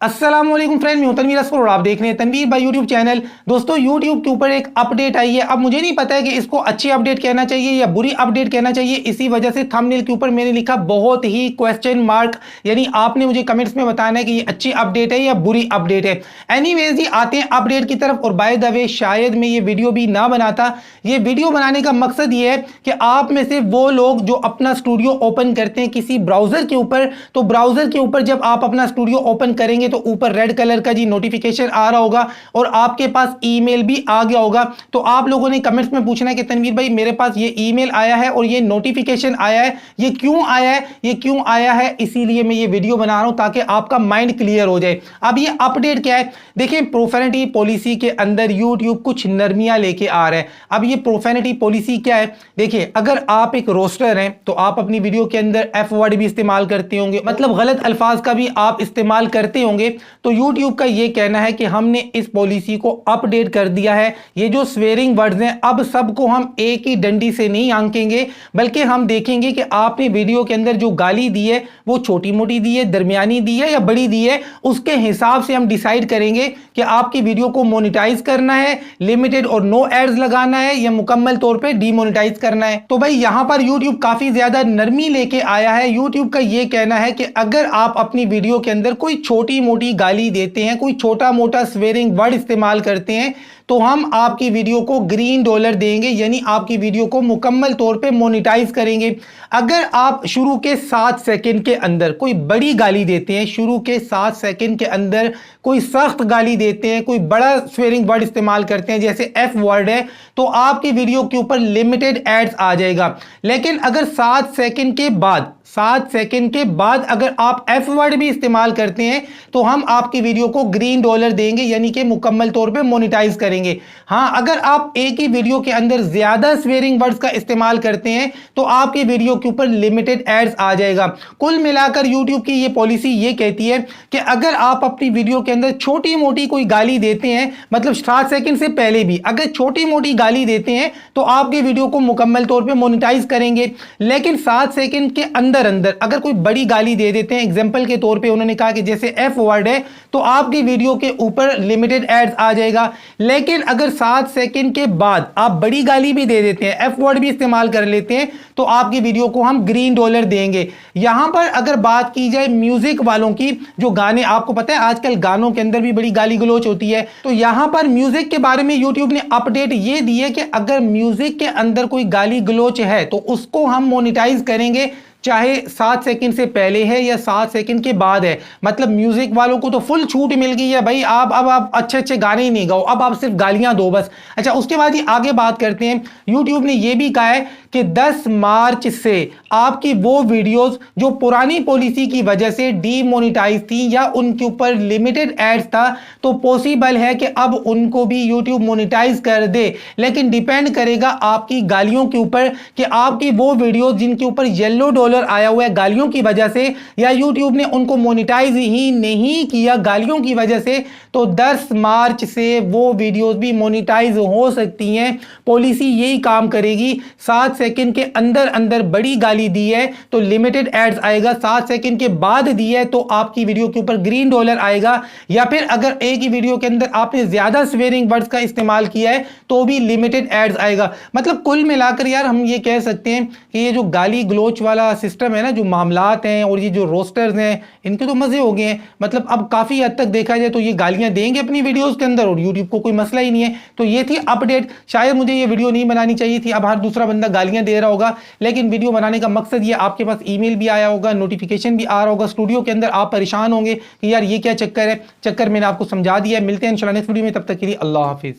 अस्सलामुअलैकुम फ्रेंड, मैं हूं तनवीर असफर और आप देख रहे हैं तनवीर भाई यूट्यूब चैनल। दोस्तों यूट्यूब के ऊपर एक अपडेट आई है। अब मुझे नहीं पता है कि इसको अच्छी अपडेट कहना चाहिए या बुरी अपडेट कहना चाहिए। इसी वजह से थंबनेल के ऊपर मैंने लिखा बहुत ही क्वेश्चन मार्क, यानी आपने मुझे कमेंट्स में बताना है कि ये अच्छी अपडेट है या बुरी अपडेट है। एनीवेज जी, आते हैं अपडेट की तरफ। और बाय द वे, शायद मैं ये वीडियो भी ना बनाता। ये वीडियो बनाने का मकसद ये है कि आप में से वो लोग जो अपना स्टूडियो ओपन करते हैं किसी ब्राउजर के ऊपर, तो ब्राउजर के ऊपर जब आप अपना स्टूडियो ओपन करेंगे तो ऊपर रेड कलर का जी नोटिफिकेशन आ रहा होगा और आपके पास ईमेल भी आ गया होगा। तो आप लोगों ने कमेंट्स में पूछना है कि तनवीर भाई मेरे पास ये ईमेल आया है और ये नोटिफिकेशन आया है, ये क्यों आया है, ये क्यों आया है। इसीलिए मैं ये वीडियो बना रहा हूं ताकि आपका माइंड क्लियर हो जाए। अब ये अपडेट क्या है, देखिए प्रोफेनिटी पॉलिसी के अंदर यूट्यूब कुछ नरमियां लेके आ रहा है। अब ये प्रोफेनिटी पॉलिसी क्या है, देखिए अगर आप एक रोस्टर हैं तो आप अपनी वीडियो के अंदर एफ वर्ड भी इस्तेमाल करते होंगे, मतलब गलत अल्फाज का भी आप इस्तेमाल करते होंगे। तो YouTube का ये कहना है कि हमने इस पॉलिसी को अपडेट कर दिया है। ये जो स्वेरिंग वर्ड्स हैं अब सबको हम एक ही डंडी से नहीं आंकेंगे, बल्कि हम देखेंगे कि आपने वीडियो के अंदर जो गाली दी है वो छोटी मोटी दी है, दरमियानी दी है या बड़ी दी है। उसके हिसाब से हम डिसाइड करेंगे कि आपकी वीडियो को मोनेटाइज करना है, लिमिटेड और नो एड्स लगाना है या मुकम्मल तौर पे डीमोनेटाइज करना है। तो भाई यहां पर YouTube काफी ज्यादा नरमी लेके आया है। YouTube का ये कहना है कि अगर आप अपनी वीडियो के अंदर कोई छोटी मोटी गाली देते हैं, कोई छोटा मोटा स्वेरिंग वर्ड इस्तेमाल करते हैं, तो हम आपकी वीडियो को ग्रीन डॉलर देंगे, यानी आपकी वीडियो को मुकम्मल तौर पे मोनेटाइज करेंगे। अगर आप शुरू के 7 सेकंड के अंदर कोई बड़ी गाली देते हैं, शुरू के 7 सेकंड के अंदर कोई सख्त गाली देते हैं, कोई बड़ा स्वेरिंग वर्ड इस्तेमाल करते हैं जैसे एफ वर्ड है, तो आपकी वीडियो के ऊपर लिमिटेड एड्स आ जाएगा। लेकिन अगर 7 सेकंड के बाद अगर आप एफ वर्ड भी इस्तेमाल करते हैं तो हम आपकी वीडियो को ग्रीन डॉलर देंगे, यानी कि मुकम्मल तौर पे मोनेटाइज करेंगे। हां, अगर आप एक ही वीडियो के अंदर ज्यादा स्वेरिंग वर्ड्स का इस्तेमाल करते हैं तो आपकी वीडियो के ऊपर लिमिटेड एड्स आ जाएगा। कुल मिलाकर YouTube की ये पॉलिसी ये कहती है कि अगर आप अपनी वीडियो के अंदर छोटी मोटी कोई गाली देते हैं, मतलब 7 सेकंड से पहले भी अगर छोटी मोटी गाली देते हैं तो आपकी वीडियो को मुकम्मल तौर पे मोनेटाइज करेंगे। लेकिन 7 सेकंड के अंदर अगर कोई बड़ी गाली दे देते हैं, एग्जांपल के तौर पे उन्होंने कहा कि जैसे एफ वर्ड है, तो आपकी वीडियो के ऊपर लिमिटेड एड्स आ जाएगा। लेकिन अगर 7 सेकंड के बाद आप बड़ी गाली भी दे देते हैं, एफ वर्ड भी इस्तेमाल कर लेते हैं, तो आपकी वीडियो को हम ग्रीन डॉलर देंगे। यहां पर अगर बात की जाए म्यूजिक वालों की, जो गाने, आपको पता है आजकल गानों के अंदर भी बड़ी गाली गलोच होती है, तो यहां पर म्यूजिक के बारे में YouTube ने अपडेट ये दी है कि अगर म्यूजिक के अंदर कोई गाली गलोच है तो उसको हम मोनेटाइज करेंगे, चाहे 7 सेकंड से पहले है या 7 सेकंड के बाद है। मतलब म्यूजिक वालों को तो फुल छूट मिल गई है भाई, आप अच्छे अच्छे गाने ही नहीं गाओ, अब आप सिर्फ गालियां दो बस। अच्छा, उसके बाद ही आगे बात करते हैं। YouTube ने यह भी कहा है कि 10 मार्च से आपकी वो वीडियोस जो पुरानी पॉलिसी की वजह से डीमोनेटाइज थी या उनके ऊपर लिमिटेड एड्स था, तो पॉसिबल है कि अब उनको भी YouTube मोनेटाइज कर दे। लेकिन डिपेंड करेगा आपकी गालियों के ऊपर कि आपकी वो वीडियोस जिनके ऊपर येलो डॉलर आया हुआ है गालियों की वजह से, या YouTube ने उनको मोनेटाइज ही नहीं किया गालियों की वजह से, तो 10 मार्च से वो वीडियोस भी मोनेटाइज हो सकती हैं। पॉलिसी यही काम करेगी। 7 सेकंड के अंदर बड़ी गाली दी है तो लिमिटेड एड्स आएगा, 7 सेकंड के बाद दी है तो आपकी वीडियो के ऊपर ग्रीन डॉलर आएगा, या फिर अगर एक ही वीडियो के अंदर आपने ज्यादा स्वेरिंग वर्ड्स का इस्तेमाल किया है तो भी लिमिटेड एड्स आएगा। मतलब कुल मिलाकर यार हम ये कह सकते हैं कि ये जो गाली गलोच वाला सिस्टम है ना, जो मामलात हैं और ये जो रोस्टर्स हैं, इनके तो मजे हो गए हैं। मतलब अब काफी हद तक देखा जाए तो ये गालियां देंगे अपनी वीडियोस के अंदर और YouTube को कोई मसला ही नहीं है। तो ये थी अपडेट। शायद मुझे ये वीडियो नहीं बनानी चाहिए थी, अब हर दूसरा बंदा गालियां दे रहा होगा, लेकिन वीडियो बनाने का मकसद ये, आपके पास ईमेल भी आया होगा, नोटिफिकेशन भी आ रहा होगा, स्टूडियो के अंदर आप परेशान होंगे कि यार ये क्या चक्कर है। चक्कर मैंने आपको समझा दिया है। मिलते हैं इंशाल्लाह नेक्स्ट वीडियो में, तब तक के लिए अल्लाह हाफिज।